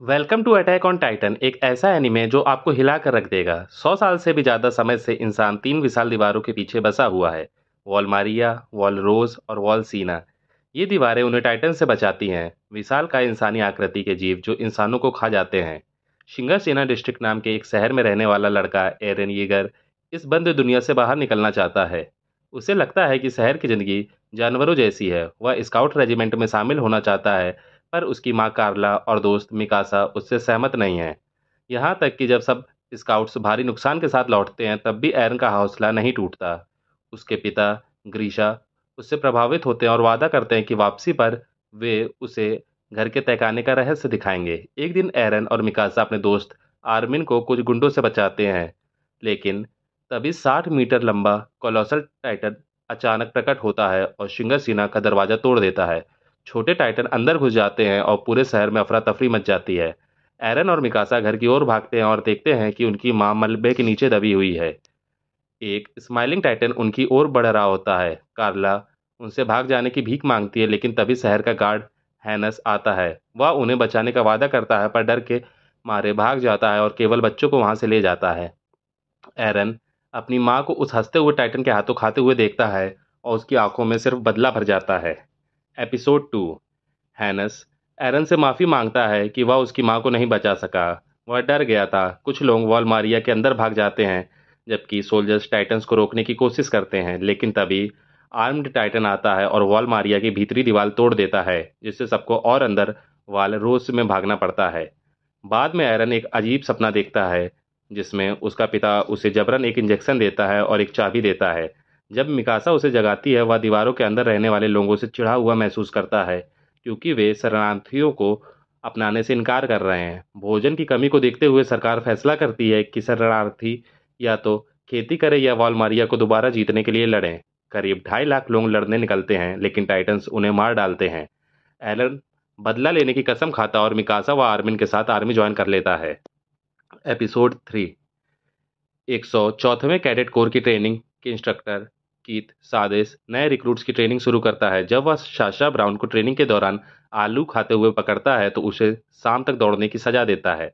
Welcome to attack on Titan, एक ऐसा anime जो आपको हिला कर रख देगा। 100 साल से भी ज़्यादा समय से इंसान 3 विशाल दीवारों के पीछे बसा हुआ है। वॉल मारिया, वॉल रोज और वॉल सीना। ये दीवारें उन्हें टाइटन से बचाती हैं, विशाल का इंसानी आकृति के जीव जो इंसानों को खा जाते हैं। शिंगासेना डिस्ट्रिक्ट नाम के एक शहर में रहने वाला लड़का एरन येगर इस बंद दुनिया से बाहर निकलना चाहता है। उसे लगता है कि शहर की जिंदगी जानवरों जैसी है। वह स्काउट रेजिमेंट में शामिल होना चाहता है, पर उसकी माँ कार्ला और दोस्त मिकासा उससे सहमत नहीं है। यहाँ तक कि जब सब स्काउट्स भारी नुकसान के साथ लौटते हैं, तब भी एरन का हौसला नहीं टूटता। उसके पिता ग्रीशा उससे प्रभावित होते हैं और वादा करते हैं कि वापसी पर वे उसे घर के तहखाने का रहस्य दिखाएंगे। एक दिन एरन और मिकासा अपने दोस्त आर्मिन को कुछ गुंडों से बचाते हैं, लेकिन तभी 60 मीटर लंबा कोलोसल टाइटन अचानक प्रकट होता है और शिंगासीना का दरवाजा तोड़ देता है। छोटे टाइटन अंदर घुस जाते हैं और पूरे शहर में अफरा तफरी मच जाती है। एरन और मिकासा घर की ओर भागते हैं और देखते हैं कि उनकी मां मलबे के नीचे दबी हुई है। एक स्माइलिंग टाइटन उनकी ओर बढ़ रहा होता है। कार्ला उनसे भाग जाने की भीख मांगती है, लेकिन तभी शहर का गार्ड हैनस आता है। वह उन्हें बचाने का वादा करता है, पर डर के मारे भाग जाता है और केवल बच्चों को वहां से ले जाता है। एरन अपनी मां को उस हंसते हुए टाइटन के हाथों खाते हुए देखता है और उसकी आंखों में सिर्फ बदला भर जाता है। एपिसोड 2। हैनस एरन से माफी मांगता है कि वह उसकी मां को नहीं बचा सका। वह डर गया था। कुछ लोग वॉलमारिया के अंदर भाग जाते हैं, जबकि सोल्जर्स टाइटन्स को रोकने की कोशिश करते हैं, लेकिन तभी आर्म्ड टाइटन आता है और वॉलमारिया की भीतरी दीवार तोड़ देता है, जिससे सबको और अंदर वाल रोज में भागना पड़ता है। बाद में एरन एक अजीब सपना देखता है, जिसमें उसका पिता उसे जबरन एक इंजेक्शन देता है और एक चाबी देता है। जब मिकासा उसे जगाती है, वह दीवारों के अंदर रहने वाले लोगों से चिढ़ा हुआ महसूस करता है, क्योंकि वे शरणार्थियों को अपनाने से इनकार कर रहे हैं। भोजन की कमी को देखते हुए सरकार फैसला करती है कि शरणार्थी या तो खेती करें या वॉलमारिया को दोबारा जीतने के लिए लड़ें। करीब 2.5 लाख लोग लड़ने निकलते हैं, लेकिन टाइटन्स उन्हें मार डालते हैं। एलन बदला लेने की कसम खाता और मिकासा व आर्मिन के साथ आर्मी ज्वाइन कर लेता है। एपिसोड 3। 104वें कैडेट कोर की ट्रेनिंग के इंस्ट्रक्टर कीथ सादेस नए रिक्रूट्स की ट्रेनिंग शुरू करता है। जब वह साशा ब्राउन को ट्रेनिंग के दौरान आलू खाते हुए पकड़ता है, तो उसे शाम तक दौड़ने की सजा देता है।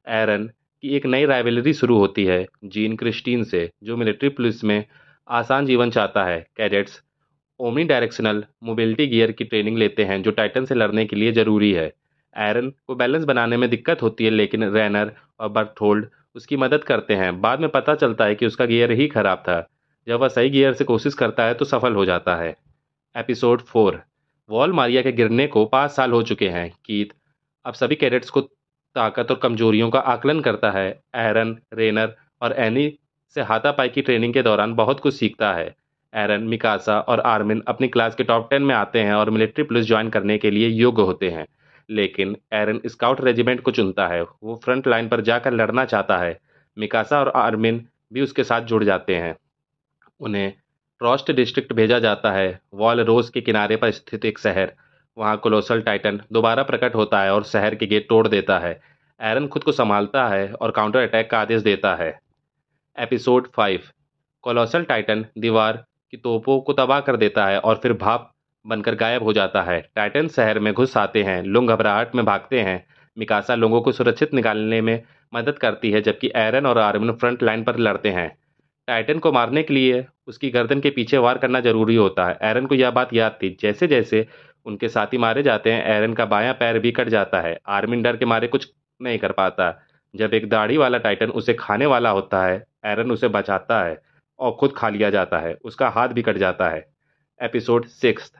एरन की एक नई राइवलरी शुरू होती है जीन क्रिस्टीन से, जो मिलिट्री पुलिस में आसान जीवन चाहता है। Cadets omni directional mobility gear की ट्रेनिंग लेते हैं, जो टाइटन से लड़ने के लिए जरूरी है। एरन को बैलेंस बनाने में दिक्कत होती है, लेकिन रैनर और बर्थोल्ड उसकी मदद करते हैं। बाद में पता चलता है कि उसका गियर ही खराब था। जब वह सही गियर से कोशिश करता है तो सफल हो जाता है। एपिसोड 4। वॉल मारिया के गिरने को 5 साल हो चुके हैं। कीथ अब सभी कैडेट्स को ताकत और कमजोरियों का आकलन करता है। एरन, रेनर और एनी से हाथापाई की ट्रेनिंग के दौरान बहुत कुछ सीखता है। एरन, मिकासा और आर्मिन अपनी क्लास के टॉप 10 में आते हैं और मिलिट्री पुलिस ज्वाइन करने के लिए योग्य होते हैं। लेकिन एरन स्काउट रेजिमेंट को चुनता है। वो फ्रंट लाइन पर जाकर लड़ना चाहता है। मिकासा और आर्मिन भी उसके साथ जुड़ जाते हैं। उन्हें ट्रॉस्ट डिस्ट्रिक्ट भेजा जाता है, वॉल रोज के किनारे पर स्थित एक शहर। वहां कोलोसल टाइटन दोबारा प्रकट होता है और शहर के गेट तोड़ देता है। एरन खुद को संभालता है और काउंटर अटैक का आदेश देता है। एपिसोड 5। कोलोसल टाइटन दीवार की तोपों को तबाह कर देता है और फिर भाप बनकर गायब हो जाता है। टाइटन शहर में घुस आते हैं। लोग घबराहट में भागते हैं। मिकासा लोगों को सुरक्षित निकालने में मदद करती है, जबकि एरन और आर्मिन फ्रंट लाइन पर लड़ते हैं। टाइटन को मारने के लिए उसकी गर्दन के पीछे वार करना जरूरी होता है। एरन को यह बात याद थी। जैसे जैसे उनके साथी मारे जाते हैं, एरन का बायां पैर भी कट जाता है। आर्मिन डर के मारे कुछ नहीं कर पाता। जब एक दाढ़ी वाला टाइटन उसे खाने वाला होता है, एरन उसे बचाता है और खुद खा लिया जाता है। उसका हाथ भी कट जाता है। एपिसोड 6।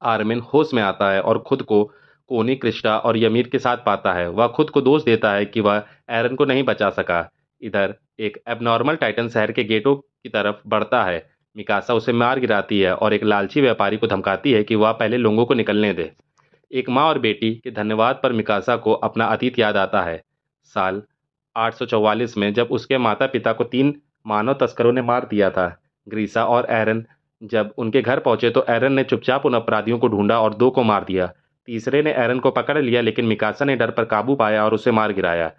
आर्मिन होश में आता है और खुद को कोनी, क्रिस्टा और यमीर के साथ पाता है। वह खुद को दोष देता है कि वह एरन को नहीं बचा सका। इधर एक एबनॉर्मल टाइटन शहर के गेटों की तरफ बढ़ता है। मिकासा उसे मार गिराती है और एक लालची व्यापारी को धमकाती है कि वह पहले लोगों को निकलने दे। एक माँ और बेटी के धन्यवाद पर मिकासा को अपना अतीत याद आता है। साल 844 में जब उसके माता पिता को 3 मानव तस्करों ने मार दिया था। ग्रीसा और एरन जब उनके घर पहुंचे तो एरन ने चुपचाप उन अपराधियों को ढूंढा और 2 को मार दिया। तीसरे ने एरन को पकड़ लिया, लेकिन मिकासा ने डर पर काबू पाया और उसे मार गिराया।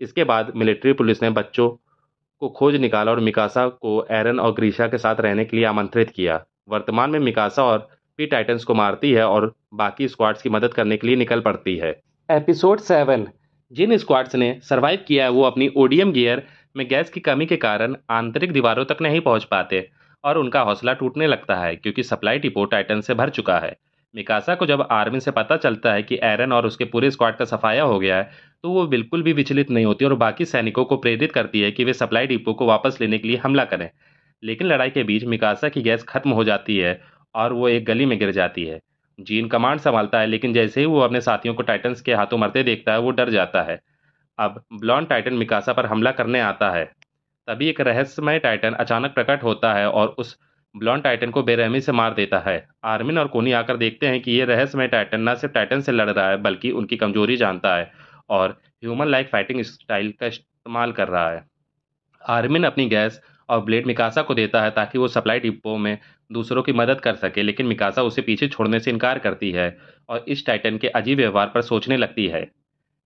इसके बाद मिलिट्री पुलिस ने बच्चों को खोज निकाला और मिकासा को एरन और ग्रीशा के साथ रहने के लिए आमंत्रित किया। वर्तमान में मिकासा और पी टाइटन्स को मारती है और बाकी स्क्वाड्स की मदद करने के लिए निकल पड़ती है। एपिसोड 7। जिन स्क्वाड्स ने सरवाइव किया है वो अपनी ओडीएम गियर में गैस की कमी के कारण आंतरिक दीवारों तक नहीं पहुंच पाते और उनका हौसला टूटने लगता है क्योंकि सप्लाई डिपो टाइटन से भर चुका है। मिकासा को जब आर्मी से पता चलता है कि एरन और उसके पूरे स्क्वाड का सफाया हो गया है तो वो बिल्कुल भी विचलित नहीं होती और बाकी सैनिकों को प्रेरित करती है कि वे सप्लाई डिपो को वापस लेने के लिए हमला करें। लेकिन लड़ाई के बीच मिकासा की गैस खत्म हो जाती है और वो एक गली में गिर जाती है। जीन कमांड संभालता है लेकिन जैसे ही वो अपने साथियों को टाइटन्स के हाथों मरते देखता है वो डर जाता है। अब ब्लॉन्ड टाइटन मिकासा पर हमला करने आता है। तभी एक रहस्यमय टाइटन अचानक प्रकट होता है और उस ब्लॉन्ड टाइटन को बेरहमी से मार देता है। आर्मिन और कोनी आकर देखते हैं कि ये रहस्यमय टाइटन न सिर्फ टाइटन से लड़ रहा है बल्कि उनकी कमजोरी जानता है और ह्यूमन लाइक फाइटिंग स्टाइल का इस्तेमाल कर रहा है। आर्मिन अपनी गैस और ब्लेड मिकासा को देता है ताकि वो सप्लाई डिपो में दूसरों की मदद कर सके, लेकिन मिकासा उसे पीछे छोड़ने से इनकार करती है और इस टाइटन के अजीब व्यवहार पर सोचने लगती है।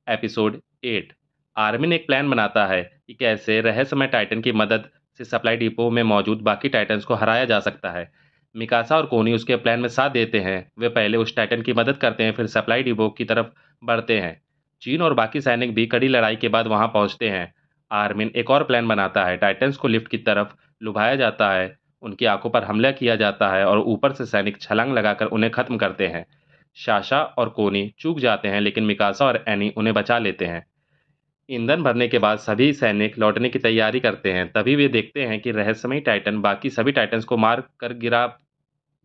एपिसोड 8। आर्मिन एक प्लान बनाता है कि कैसे रहस्यमय टाइटन की मदद से सप्लाई डिपो में मौजूद बाकी टाइटन्स को हराया जा सकता है। मिकासा और कोनी उसके प्लान में साथ देते हैं। वे पहले उस टाइटन की मदद करते हैं, फिर सप्लाई डिपो की तरफ बढ़ते हैं। चीन और बाकी सैनिक भी कड़ी लड़ाई के बाद वहां पहुंचते हैं। आर्मिन एक और प्लान बनाता है। टाइटन्स को लिफ्ट की तरफ लुभाया जाता है, उनकी आंखों पर हमला किया जाता है और ऊपर से सैनिक छलांग लगाकर उन्हें खत्म करते हैं। शाशा और कोनी चूक जाते हैं लेकिन मिकासा और एनी उन्हें बचा लेते हैं। ईंधन भरने के बाद सभी सैनिक लौटने की तैयारी करते हैं। तभी वे देखते हैं कि रहस्यमय टाइटन बाकी सभी टाइटन्स को मार कर गिरा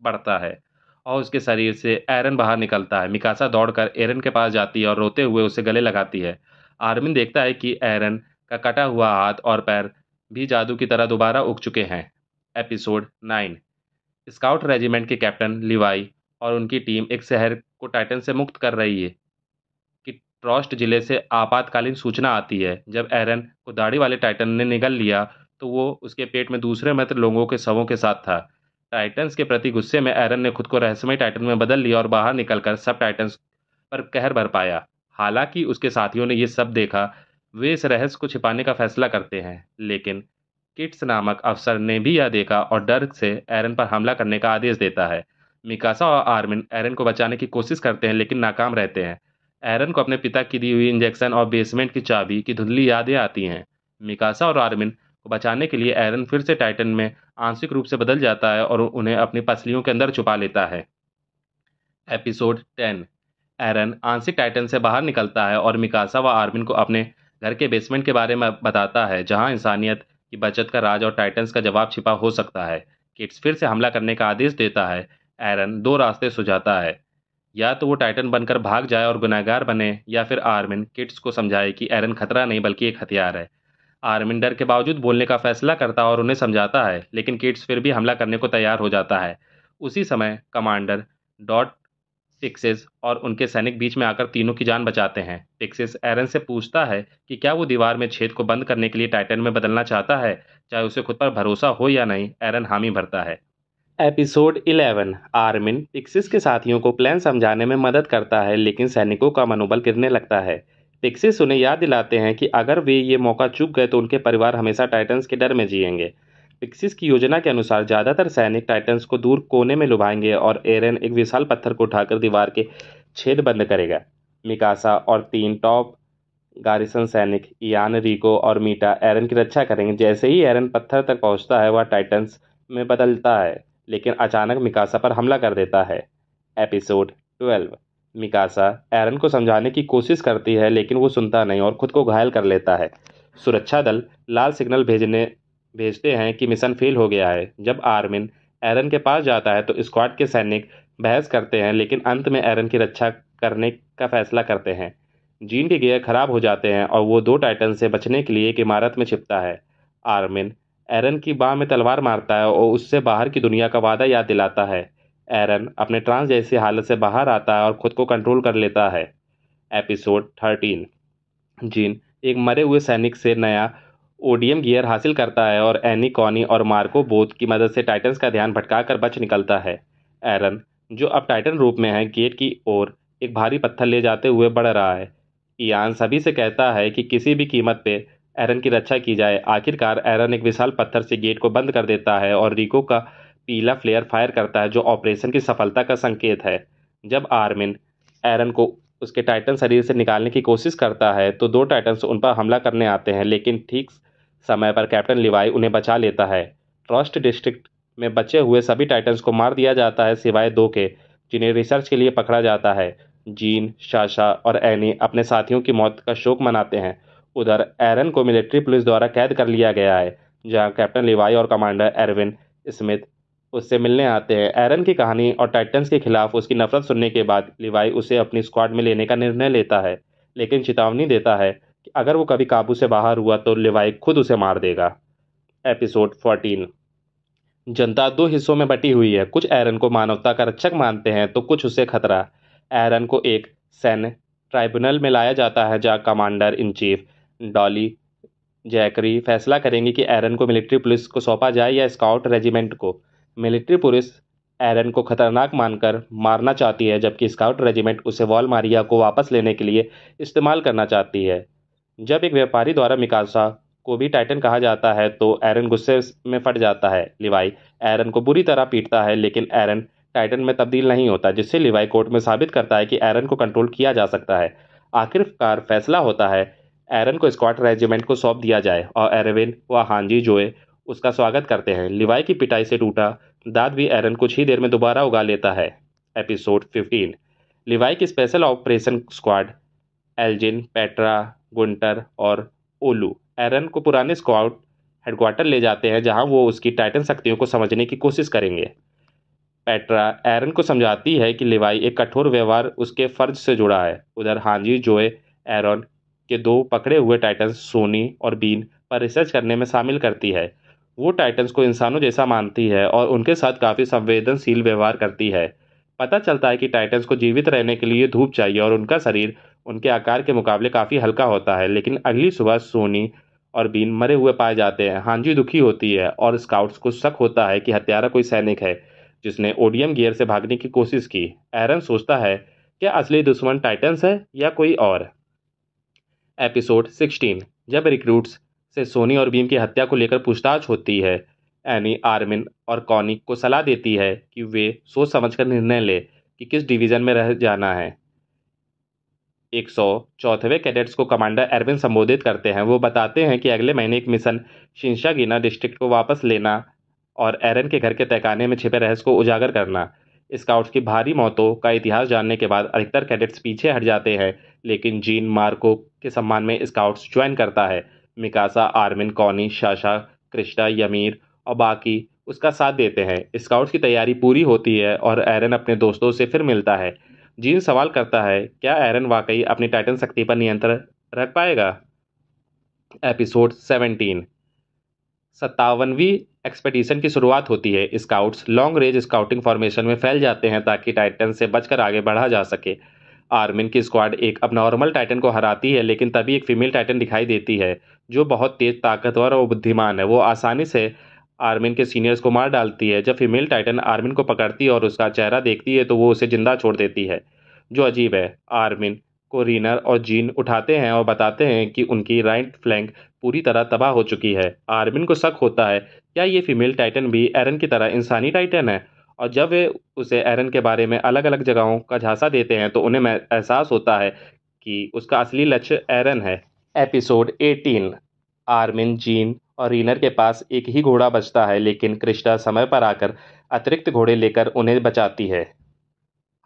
पड़ता है और उसके शरीर से एरन बाहर निकलता है। मिकासा दौड़कर एरन के पास जाती है और रोते हुए उसे गले लगाती है। आर्मिन देखता है कि एरन का कटा हुआ हाथ और पैर भी जादू की तरह दोबारा उग चुके हैं। एपिसोड 9। स्काउट रेजिमेंट के कैप्टन लिवाई और उनकी टीम एक शहर को टाइटन से मुक्त कर रही है कि ट्रॉस्ट जिले से आपातकालीन सूचना आती है। जब एरन को दाढ़ी वाले टाइटन ने निगल लिया तो वो उसके पेट में दूसरे मृत लोगों के शवों के साथ था। टाइटन्स के प्रति गुस्से में एरन ने खुद को रहस्यमय टाइटन में बदल लिया और बाहर निकलकर सब टाइटन्स पर कहर बरपाया। हालांकि उसके साथियों ने ये सब देखा, वे इस रहस्य को छिपाने का फैसला करते हैं, लेकिन किट्स नामक अफसर ने भी यह देखा और डर से एरन पर हमला करने का आदेश देता है। मिकासा और आर्मिन एरन को बचाने की कोशिश करते हैं लेकिन नाकाम रहते हैं। एरन को अपने पिता की दी हुई इंजेक्शन और बेसमेंट की चाबी की धुंधली यादें आती हैं। मिकासा और आर्मिन को बचाने के लिए एरन फिर से टाइटन में आंशिक रूप से बदल जाता है और उन्हें अपनी पसलियों के अंदर छुपा लेता है। एपिसोड 10। एरन आंशिक टाइटन से बाहर निकलता है और मिकासा व आर्मिन को अपने घर के बेसमेंट के बारे में बताता है जहां इंसानियत की बचत का राज और टाइटन्स का जवाब छिपा हो सकता है। किट्स फिर से हमला करने का आदेश देता है। एरन दो रास्ते सुझाता है, या तो वो टाइटन बनकर भाग जाए और गुनहगार बने, या फिर आर्मिन किट्स को समझाए कि एरन खतरा नहीं बल्कि एक हथियार है। आर्मिन डर के बावजूद बोलने का फैसला करता और उन्हें समझाता है, लेकिन किट्स फिर भी हमला करने को तैयार हो जाता है। उसी समय कमांडर डॉट पिक्सेस और उनके सैनिक बीच में आकर तीनों की जान बचाते हैं। पिक्सेस एरन से पूछता है कि क्या वो दीवार में छेद को बंद करने के लिए टाइटन में बदलना चाहता है, चाहे उसे खुद पर भरोसा हो या नहीं। एरन हामी भरता है। एपिसोड 11। आर्मिन पिक्सिस के साथियों को प्लान समझाने में मदद करता है लेकिन सैनिकों का मनोबल गिरने लगता है। पिक्सिस उन्हें याद दिलाते हैं कि अगर वे ये मौका चूक गए तो उनके परिवार हमेशा टाइटन्स के डर में जिएंगे। पिक्सिस की योजना के अनुसार ज़्यादातर सैनिक टाइटन्स को दूर कोने में लुभाएंगे और एरन एक विशाल पत्थर को उठाकर दीवार के छेद बंद करेगा। मिकासा और तीन टॉप गारिसन सैनिक इयान, रिको और मीटा एरन की रक्षा करेंगे। जैसे ही एरन पत्थर तक पहुंचता है वह टाइटन्स में बदलता है, लेकिन अचानक मिकासा पर हमला कर देता है। एपिसोड 12। मिकासा एरन को समझाने की कोशिश करती है लेकिन वो सुनता नहीं और खुद को घायल कर लेता है। सुरक्षा दल लाल सिग्नल भेजते हैं कि मिशन फेल हो गया है। जब आर्मिन एरन के पास जाता है तो स्क्वाड के सैनिक बहस करते हैं लेकिन अंत में एरन की रक्षा करने का फैसला करते हैं। जीन के गियर खराब हो जाते हैं और वो दो टाइटन से बचने के लिए एक इमारत में छिपता है। आर्मिन एरन की बाह में तलवार मारता है और उससे बाहर की दुनिया का वादा याद दिलाता है। एरन अपने ट्रांस जैसी हालत से बाहर आता है और खुद को कंट्रोल कर लेता है। एपिसोड 13। जीन एक मरे हुए सैनिक से नया ओडीएम गियर हासिल करता है और एनी, कॉनी और मार्को बोथ की मदद से टाइटन्स का ध्यान भटकाकर बच निकलता है। एरन, जो अब टाइटन रूप में है, गेट की ओर एक भारी पत्थर ले जाते हुए बढ़ रहा है। इयान सभी से कहता है कि किसी भी कीमत पे एरन की रक्षा की जाए। आखिरकार एरन एक विशाल पत्थर से गेट को बंद कर देता है और रिको का पीला फ्लेयर फायर करता है जो ऑपरेशन की सफलता का संकेत है। जब आर्मिन एरन को उसके टाइटन शरीर से निकालने की कोशिश करता है तो 2 टाइटन्स उन पर हमला करने आते हैं, लेकिन ठीक समय पर कैप्टन लिवाई उन्हें बचा लेता है। ट्रस्ट डिस्ट्रिक्ट में बचे हुए सभी टाइटन्स को मार दिया जाता है सिवाय 2 के, जिन्हें रिसर्च के लिए पकड़ा जाता है। जीन, साशा और एनी अपने साथियों की मौत का शोक मनाते हैं। उधर एरन को मिलिट्री पुलिस द्वारा कैद कर लिया गया है, जहां कैप्टन लिवाई और कमांडर एरविन स्मिथ उससे मिलने आते हैं। एरन की कहानी और टाइटन्स के खिलाफ उसकी नफरत सुनने के बाद लिवाई उसे अपनी स्क्वाड में लेने का निर्णय लेता है, लेकिन चेतावनी देता है कि अगर वो कभी काबू से बाहर हुआ तो लिवाई खुद उसे मार देगा। एपिसोड 14। जनता 2 हिस्सों में बटी हुई है। कुछ एरन को मानवता का रक्षक मानते हैं तो कुछ उसे खतरा। एरन को एक सैन्य ट्राइब्यूनल में लाया जाता है, जहां commander in chief Dolly Zachary फैसला करेंगे कि एरन को मिलिट्री पुलिस को सौंपा जाए या स्काउट रेजिमेंट को। मिलिट्री पुलिस एरन को खतरनाक मानकर मारना चाहती है, जबकि स्काउट रेजिमेंट उसे वॉलमारिया को वापस लेने के लिए इस्तेमाल करना चाहती है। जब एक व्यापारी द्वारा मिकासा को भी टाइटन कहा जाता है तो एरन गुस्से में फट जाता है। लिवाई एरन को बुरी तरह पीटता है, लेकिन एरन टाइटन में तब्दील नहीं होता, जिससे लिवाई कोर्ट में साबित करता है कि एरन को कंट्रोल किया जा सकता है। आखिरकार फैसला होता है एरन को स्क्वाड रेजिमेंट को सौंप दिया जाए और एरविन व हांजी जोए उसका स्वागत करते हैं। लिवाई की पिटाई से टूटा दांत भी एरन कुछ ही देर में दोबारा उगा लेता है। एपिसोड 15। लिवाई की special operation squad Elgin, Petra, Gunter और ओलू एरन को पुराने स्क्वाड हेडक्वार्टर ले जाते हैं, जहां वो उसकी टाइटन शक्तियों को समझने की कोशिश करेंगे। पेट्रा एरन को समझाती है कि लिवाई एक कठोर व्यवहार उसके फर्ज से जुड़ा है। उधर हांजी जोए एरन के 2 पकड़े हुए टाइटन्स सोनी और बीन पर रिसर्च करने में शामिल करती है। वो टाइटन्स को इंसानों जैसा मानती है और उनके साथ काफ़ी संवेदनशील व्यवहार करती है। पता चलता है कि टाइटन्स को जीवित रहने के लिए धूप चाहिए और उनका शरीर उनके आकार के मुकाबले काफ़ी हल्का होता है, लेकिन अगली सुबह सोनी और बीन मरे हुए पाए जाते हैं। हांजी दुखी होती है और स्काउट्स को शक होता है कि हत्यारा कोई सैनिक है जिसने ओडियम गियर से भागने की कोशिश की। एरन सोचता है क्या असली दुश्मन टाइटन्स है या कोई और। एपिसोड 16। जब रिक्रूट्स से सोनी और बीम की हत्या को लेकर पूछताछ होती है, एनी आर्मिन और कॉनी को सलाह देती है कि वे सोच समझकर निर्णय ले कि किस डिवीजन में रह जाना है। 104वें कैडेट्स को कमांडर एरविन संबोधित करते हैं। वो बताते हैं कि अगले महीने एक मिशन शिंशागिना डिस्ट्रिक्ट को वापस लेना और एरन के घर के तहखाने में छिपे रहस्य को उजागर करना। स्काउट्स की भारी मौतों का इतिहास जानने के बाद अधिकतर कैडेट्स पीछे हट जाते हैं, लेकिन जीन मार्को के सम्मान में स्काउट्स ज्वाइन करता है। Mikasa, Armin, Connie, Sasha, Krista, Ymir और बाकी उसका साथ देते हैं। स्काउट्स की तैयारी पूरी होती है और एरन अपने दोस्तों से फिर मिलता है। जीन सवाल करता है क्या एरन वाकई अपनी टाइटन शक्ति पर नियंत्रण रख पाएगा। एपिसोड 17। 57वीं एक्सपेडिशन की शुरुआत होती है। Scouts long range scouting formation में फैल जाते हैं ताकि टाइटन से बचकर आगे बढ़ा जा सके। आर्मिन की स्क्वाड एक अबनॉर्मल टाइटन को हराती है, लेकिन तभी एक फीमेल टाइटन दिखाई देती है जो बहुत तेज, ताकतवर और बुद्धिमान है। वो आसानी से आर्मिन के सीनियर्स को मार डालती है। जब फीमेल टाइटन आर्मिन को पकड़ती है और उसका चेहरा देखती है तो वो उसे जिंदा छोड़ देती है, जो अजीब है। आर्मिन को रीनर और जीन उठाते हैं और बताते हैं कि उनकी राइट फ्लैंक पूरी तरह तबाह हो चुकी है। आर्मिन को शक होता है क्या ये फीमेल टाइटन भी एरन की तरह इंसानी टाइटन है, और जब वे उसे एरन के बारे में अलग अलग जगहों का झांसा देते हैं तो उन्हें एहसास होता है कि उसका असली लक्ष्य एरन है। एपिसोड 18। आर्मिन, जीन और रीनर के पास एक ही घोड़ा बचता है, लेकिन क्रिस्टा समय पर आकर अतिरिक्त घोड़े लेकर उन्हें बचाती है।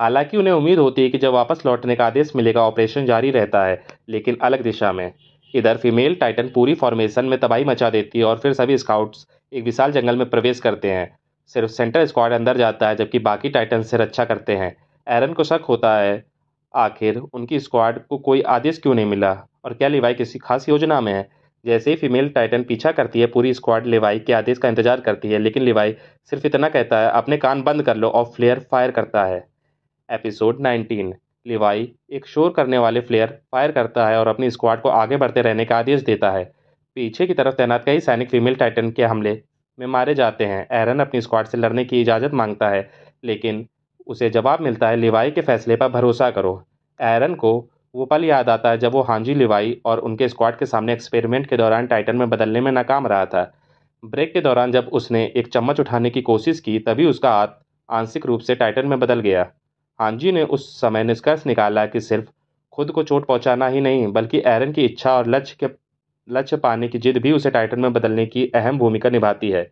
हालांकि उन्हें उम्मीद होती है कि जब वापस लौटने का आदेश मिलेगा ऑपरेशन जारी रहता है, लेकिन अलग दिशा में। इधर फीमेल टाइटन पूरी फॉर्मेशन में तबाही मचा देती है और फिर सभी स्काउट्स एक विशाल जंगल में प्रवेश करते हैं। सिर्फ सेंटर स्क्वाड अंदर जाता है, जबकि बाकी टाइटन से रक्षा करते हैं। एरन को शक होता है आखिर उनकी स्क्वाड को कोई आदेश क्यों नहीं मिला, और क्या लिवाई किसी खास योजना में है। जैसे ही फीमेल टाइटन पीछा करती है, पूरी स्क्वाड लिवाई के आदेश का इंतजार करती है, लेकिन लिवाई सिर्फ इतना कहता है अपने कान बंद कर लो, और फ्लेयर फायर करता है। एपिसोड 19। लिवाई एक शोर करने वाले फ्लेयर फायर करता है और अपनी स्क्वाड को आगे बढ़ते रहने का आदेश देता है। पीछे की तरफ तैनात कई सैनिक फीमेल टाइटन के हमले में मारे जाते हैं। एरन अपनी स्क्वाड से लड़ने की इजाज़त मांगता है, लेकिन उसे जवाब मिलता है लिवाई के फैसले पर भरोसा करो। एरन को वो पल याद आता है जब वो हांजी लिवाई और उनके स्क्वाड के सामने एक्सपेरिमेंट के दौरान टाइटन में बदलने में नाकाम रहा था। ब्रेक के दौरान जब उसने एक चम्मच उठाने की कोशिश की, तभी उसका हाथ आंशिक रूप से टाइटन में बदल गया। हांजी ने उस समय निष्कर्ष निकाला कि सिर्फ खुद को चोट पहुंचाना ही नहीं बल्कि एरन की इच्छा और लक्ष्य पाने की जिद भी उसे टाइटन में बदलने की अहम भूमिका निभाती है।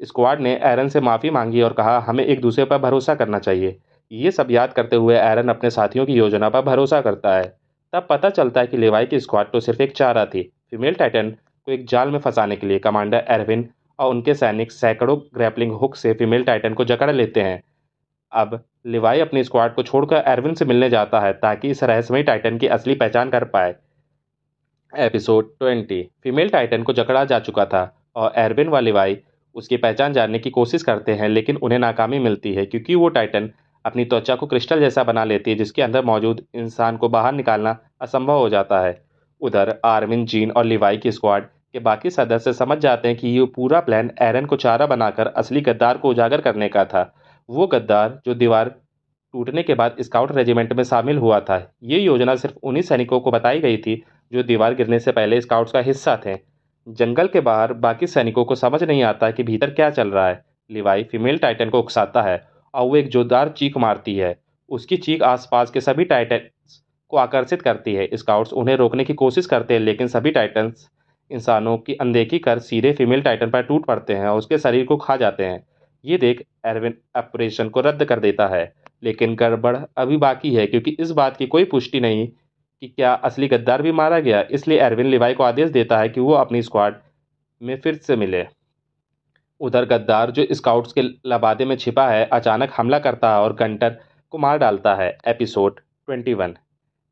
स्क्वाड ने एरन से माफ़ी मांगी और कहा हमें एक दूसरे पर भरोसा करना चाहिए। ये सब याद करते हुए एरन अपने साथियों की योजना पर भरोसा करता है। तब पता चलता है कि लेवाई की स्क्वाड तो सिर्फ एक चारा थी। फीमेल टाइटन को एक जाल में फंसाने के लिए कमांडर एरविन और उनके सैनिक सैकड़ों ग्रैपलिंग हुक से फीमेल टाइटन को जकड़ लेते हैं। अब लिवाई अपनी स्क्वाड को छोड़कर एरविन से मिलने जाता है ताकि इस रहस्यमयी टाइटन की असली पहचान कर पाए। एपिसोड 20 फीमेल टाइटन को जकड़ा जा चुका था और एरविन व लिवाई उसकी पहचान जानने की कोशिश करते हैं, लेकिन उन्हें नाकामी मिलती है क्योंकि वो टाइटन अपनी त्वचा को क्रिस्टल जैसा बना लेती है जिसके अंदर मौजूद इंसान को बाहर निकालना असंभव हो जाता है। उधर आर्मिन, जीन और लिवाई की स्क्वाड के बाकी सदस्य समझ जाते हैं कि ये पूरा प्लान एरन को चारा बनाकर असली गद्दार को उजागर करने का था। वो गद्दार जो दीवार टूटने के बाद स्काउट रेजिमेंट में शामिल हुआ था। ये योजना सिर्फ उन्हीं सैनिकों को बताई गई थी जो दीवार गिरने से पहले स्काउट्स का हिस्सा थे। जंगल के बाहर बाकी सैनिकों को समझ नहीं आता कि भीतर क्या चल रहा है। लिवाई फीमेल टाइटन को उकसाता है और वो एक जोरदार चीख मारती है। उसकी चीख आसपास के सभी टाइटन्स को आकर्षित करती है। स्काउट्स उन्हें रोकने की कोशिश करते हैं, लेकिन सभी टाइटन्स इंसानों की अनदेखी कर सीधे फीमेल टाइटन पर टूट पड़ते हैं और उसके शरीर को खा जाते हैं। ये देख एरविन ऑपरेशन को रद्द कर देता है, लेकिन गड़बड़ अभी बाकी है क्योंकि इस बात की कोई पुष्टि नहीं कि क्या असली गद्दार भी मारा गया। इसलिए एरविन लिवाई को आदेश देता है कि वो अपनी स्क्वाड में फिर से मिले। उधर गद्दार जो स्काउट्स के लबादे में छिपा है अचानक हमला करता है और गंटर को मार डालता है। एपिसोड 21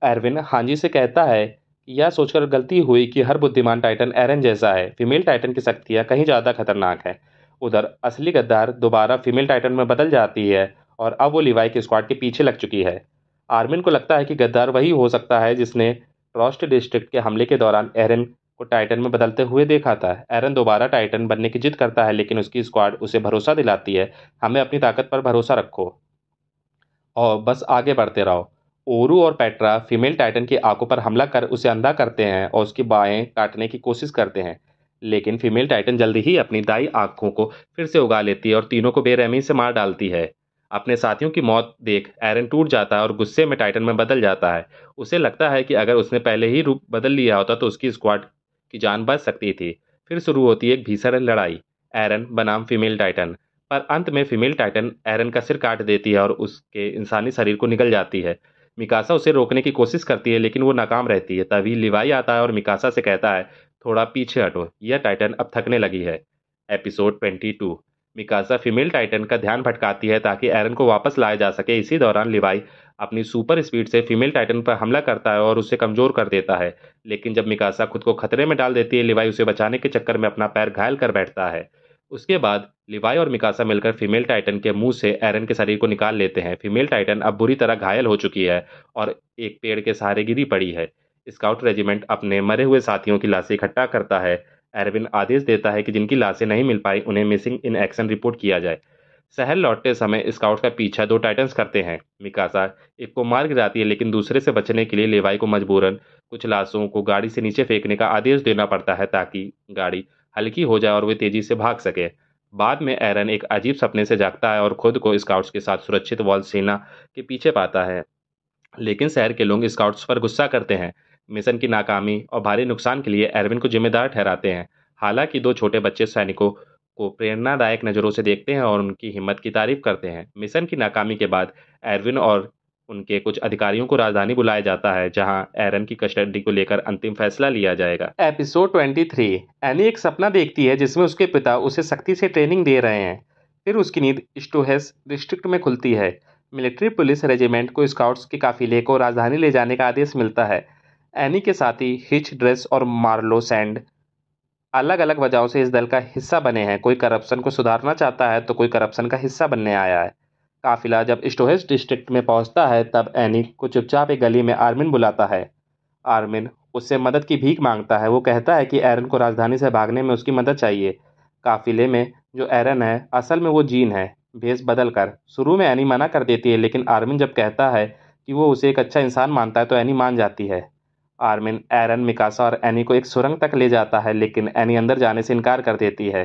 एरविन हांजी से कहता है कि यह सोचकर गलती हुई कि हर बुद्धिमान टाइटन एरन जैसा है। फीमेल टाइटन की शक्तियाँ कहीं ज़्यादा खतरनाक है। उधर असली गद्दार दोबारा फीमेल टाइटन में बदल जाती है और अब वो लिवाई की स्क्वाड के पीछे लग चुकी है। आर्मिन को लगता है कि गद्दार वही हो सकता है जिसने ट्रॉस्ट डिस्ट्रिक्ट के हमले के दौरान एरन को टाइटन में बदलते हुए देखा था। एरन दोबारा टाइटन बनने की जिद करता है, लेकिन उसकी स्क्वाड उसे भरोसा दिलाती है हमें अपनी ताकत पर भरोसा रखो और बस आगे बढ़ते रहो। ओरू और पेट्रा फीमेल टाइटन की आंखों पर हमला कर उसे अंधा करते हैं और उसकी बाहें काटने की कोशिश करते हैं, लेकिन फीमेल टाइटन जल्दी ही अपनी दाई आंखों को फिर से उगा लेती है और तीनों को बेरहमी से मार डालती है। अपने साथियों की मौत देख एरन टूट जाता है और गुस्से में टाइटन में बदल जाता है। उसे लगता है कि अगर उसने पहले ही रूप बदल लिया होता तो उसकी स्क्वाड की जान बच सकती थी। फिर शुरू होती है एक भीषण लड़ाई, एरन बनाम फीमेल टाइटन। पर अंत में फीमेल टाइटन एरन का सिर काट देती है और उसके इंसानी शरीर को निगल जाती है। मिकासा उसे रोकने की कोशिश करती है, लेकिन वो नाकाम रहती है। तभी लिवाई आता है और मिकासा से कहता है थोड़ा पीछे हटो, यह टाइटन अब थकने लगी है। एपिसोड 22 मिकासा फीमेल टाइटन का ध्यान भटकाती है ताकि एरन को वापस लाया जा सके। इसी दौरान लिवाई अपनी सुपर स्पीड से फीमेल टाइटन पर हमला करता है और उसे कमजोर कर देता है, लेकिन जब मिकासा खुद को खतरे में डाल देती है, लिवाई उसे बचाने के चक्कर में अपना पैर घायल कर बैठता है। उसके बाद लिवाई और मिकासा मिलकर फीमेल टाइटन के मुंह से एरन के शरीर को निकाल लेते हैं। फीमेल टाइटन अब बुरी तरह घायल हो चुकी है और एक पेड़ के सहारे गिरी पड़ी है। स्काउट रेजिमेंट अपने मरे हुए साथियों की लाशें इकट्ठा करता है। एरविन आदेश देता है कि जिनकी लाशें नहीं मिल पाई उन्हें मिसिंग इन एक्शन रिपोर्ट किया जाए। शहर लौटते समय स्काउट का पीछा दो टाइटन्स करते हैं। मिकासा एक को मार गिराती है, लेकिन दूसरे से बचने के लिए लेवाई को मजबूरन कुछ लाशों को गाड़ी से नीचे फेंकने का आदेश देना पड़ता है ताकि गाड़ी हल्की हो जाए और वे तेजी से भाग सके। बाद में एरन एक अजीब सपने से जागता है और खुद को स्काउट्स के साथ सुरक्षित वॉल सेना के पीछे पाता है, लेकिन शहर के लोग स्काउट्स पर गुस्सा करते हैं। मिशन की नाकामी और भारी नुकसान के लिए एरविन को जिम्मेदार ठहराते हैं। हालांकि दो छोटे बच्चे सैनिकों को प्रेरणादायक नज़रों से देखते हैं और उनकी हिम्मत की तारीफ करते हैं। मिशन की नाकामी के बाद एरविन और उनके कुछ अधिकारियों को राजधानी बुलाया जाता है, जहां एरन की कस्टडी को लेकर अंतिम फैसला लिया जाएगा। एपिसोड 23 एनी एक सपना देखती है जिसमें उसके पिता उसे सख्ती से ट्रेनिंग दे रहे हैं। फिर उसकी नींद स्टोहेस डिस्ट्रिक्ट में खुलती है। मिलिट्री पुलिस रेजिमेंट को स्काउट्स के काफिले को राजधानी ले जाने का आदेश मिलता है। एनी के साथी हिच, ड्रेस और मार्लो सैंड अलग अलग वजहों से इस दल का हिस्सा बने हैं। कोई करप्शन को सुधारना चाहता है तो कोई करप्शन का हिस्सा बनने आया है। काफिला जब स्टोहेस डिस्ट्रिक्ट में पहुंचता है तब एनी को चुपचाप एक गली में आर्मिन बुलाता है। आर्मिन उससे मदद की भीख मांगता है। वो कहता है कि एरन को राजधानी से भागने में उसकी मदद चाहिए। काफिले में जो एरन है असल में वो जीन है, भेष बदल कर। शुरू में एनी मना कर देती है, लेकिन आर्मिन जब कहता है कि वो उसे एक अच्छा इंसान मानता है तो एनी मान जाती है। आर्मिन एरन, मिकासा और एनी को एक सुरंग तक ले जाता है, लेकिन एनी अंदर जाने से इनकार कर देती है।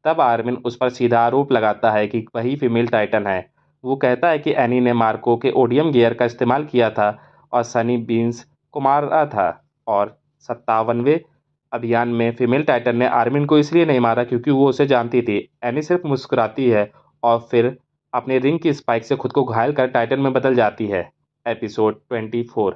तब आर्मिन उस पर सीधा आरोप लगाता है कि वही फीमेल टाइटन है। वो कहता है कि एनी ने मार्को के ओडियम गियर का इस्तेमाल किया था और सनी बीन्स को मारा था और 57वें अभियान में फीमेल टाइटन ने आर्मिन को इसलिए नहीं मारा क्योंकि वो उसे जानती थी। एनी सिर्फ मुस्कुराती है और फिर अपने रिंग की स्पाइक से खुद को घायल कर टाइटन में बदल जाती है। एपिसोड 24।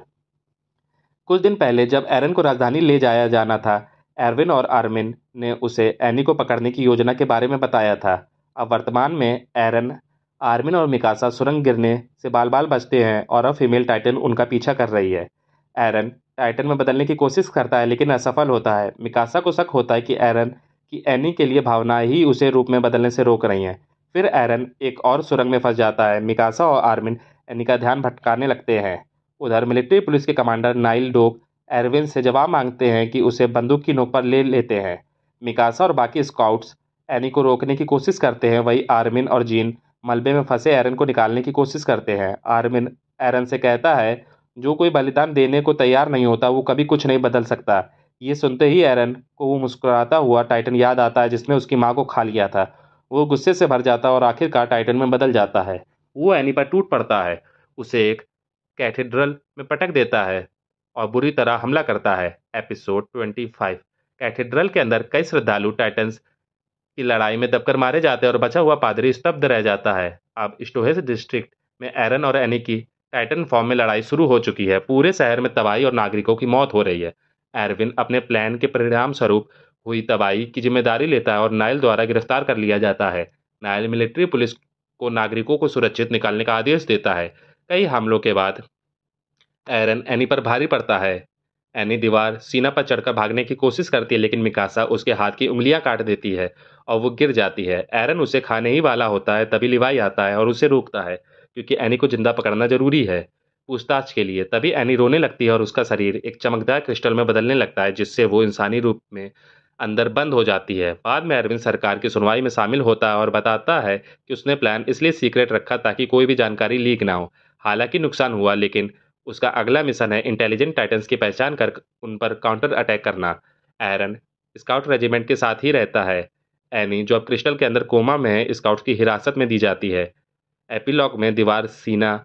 कुछ दिन पहले जब एरन को राजधानी ले जाया जाना था, एरविन और आर्मिन ने उसे एनी को पकड़ने की योजना के बारे में बताया था। अब वर्तमान में एरन, आर्मिन और मिकासा सुरंग गिरने से बाल बाल बचते हैं और अब फीमेल टाइटन उनका पीछा कर रही है। एरन टाइटन में बदलने की कोशिश करता है लेकिन असफल होता है। मिकासा को शक होता है कि एरन की एनी के लिए भावनाएं ही उसे रूप में बदलने से रोक रही हैं। फिर एरन एक और सुरंग में फंस जाता है। मिकासा और आर्मिन एनी का ध्यान भटकाने लगते हैं। उधर मिलिट्री पुलिस के कमांडर नाइल डोक एरविन से जवाब मांगते हैं कि उसे बंदूक की नोक पर ले लेते हैं। मिकासा और बाकी स्काउट्स एनी को रोकने की कोशिश करते हैं। वही आर्मिन और जीन मलबे में फंसे एरन को निकालने की कोशिश करते हैं। आर्मिन एरन से कहता है, जो कोई बलिदान देने को तैयार नहीं होता वो कभी कुछ नहीं बदल सकता। ये सुनते ही एरन को वो मुस्कुराता हुआ टाइटन याद आता है जिसने उसकी माँ को खा लिया था। वो गुस्से से भर जाता है और आखिरकार टाइटन में बदल जाता है। वो एनी पर टूट पड़ता है, उसे एक कैथेड्रल में पटक देता है और बुरी तरह हमला करता है। एपिसोड 25। कैथेड्रल के अंदर कई श्रद्धालु टाइटन्स की लड़ाई में दबकर मारे जाते हैं और बचा हुआ पादरी स्तब्ध रह जाता है। अब स्टोहेस डिस्ट्रिक्ट में एरन और एनी की टाइटन फॉर्म में लड़ाई शुरू हो चुकी है। पूरे शहर में तबाही और नागरिकों की मौत हो रही है। एरविन अपने प्लान के परिणाम स्वरूप हुई तबाही की जिम्मेदारी लेता है और नाइल द्वारा गिरफ्तार कर लिया जाता है। नाइल मिलिट्री पुलिस को नागरिकों को सुरक्षित निकालने का आदेश देता है। कई हमलों के बाद एरन एनी पर भारी पड़ता है। एनी दीवार सीना पर चढ़कर भागने की कोशिश करती है लेकिन मिकासा उसके हाथ की उंगलियां काट देती है और वो गिर जाती है। एरन उसे खाने ही वाला होता है तभी लिवाई आता है और उसे रोकता है क्योंकि एनी को जिंदा पकड़ना जरूरी है पूछताछ के लिए। तभी एनी रोने लगती है और उसका शरीर एक चमकदार क्रिस्टल में बदलने लगता है जिससे वो इंसानी रूप में अंदर बंद हो जाती है। बाद में अरविंद सरकार की सुनवाई में शामिल होता है और बताता है कि उसने प्लान इसलिए सीक्रेट रखा ताकि कोई भी जानकारी लीक ना हो। हालांकि नुकसान हुआ लेकिन उसका अगला मिशन है इंटेलिजेंट टाइटन्स की पहचान कर उन पर काउंटर अटैक करना। एरन स्काउट रेजिमेंट के साथ ही रहता है। एनी जो अब क्रिस्टल के अंदर कोमा में है स्काउट्स की हिरासत में दी जाती है। एपिलॉग में दीवार सीना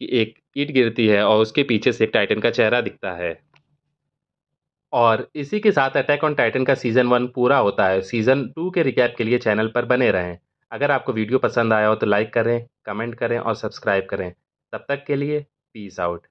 की एक ईंट गिरती है और उसके पीछे से एक टाइटन का चेहरा दिखता है। और इसी के साथ अटैक ऑन टाइटन का सीजन 1 पूरा होता है। सीजन 2 के रिकैप के लिए चैनल पर बने रहें। अगर आपको वीडियो पसंद आया हो तो लाइक करें, कमेंट करें और सब्सक्राइब करें। तब तक के लिए पीस आउट।